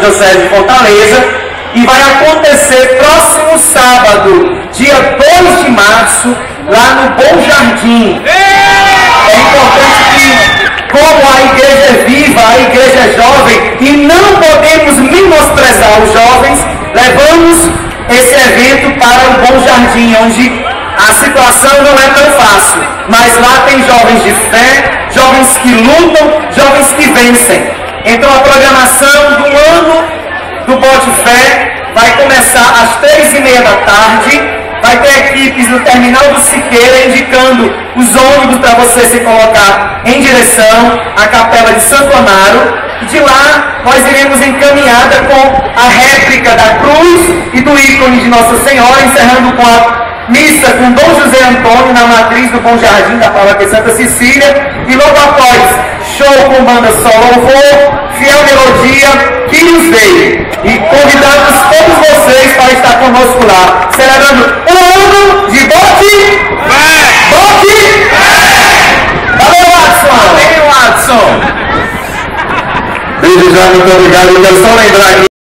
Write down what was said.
Diocese de Fortaleza, e vai acontecer próximo sábado, dia 2 de março, lá no Bom Jardim. É importante que, como a igreja é viva, a igreja é jovem, e não podemos menosprezar os jovens, levamos esse evento para o Bom Jardim, onde a situação não é tão fácil, mas lá tem jovens de fé, jovens que lutam, jovens que vencem. Então a programação do ano do Bote Fé vai começar às 3h30 da tarde, vai ter equipes no terminal do Siqueira indicando os ônibus para você se colocar em direção à Capela de Santo Amaro, e de lá nós iremos encaminhada com a réplica da cruz e do ícone de Nossa Senhora, encerrando com a missa com Dom José Antônio na matriz do Bom Jardim da Paróquia Santa Cecília, e logo após show com banda Só Louvor, Fiel Melodia, Quírios Dei. E convidamos todos vocês para estar conosco lá, celebrando o ano de Bote Fé! Bote Fé! Valeu, Watson! Valeu, Watson! Desde já, muito obrigado. Eu quero só lembrar aqui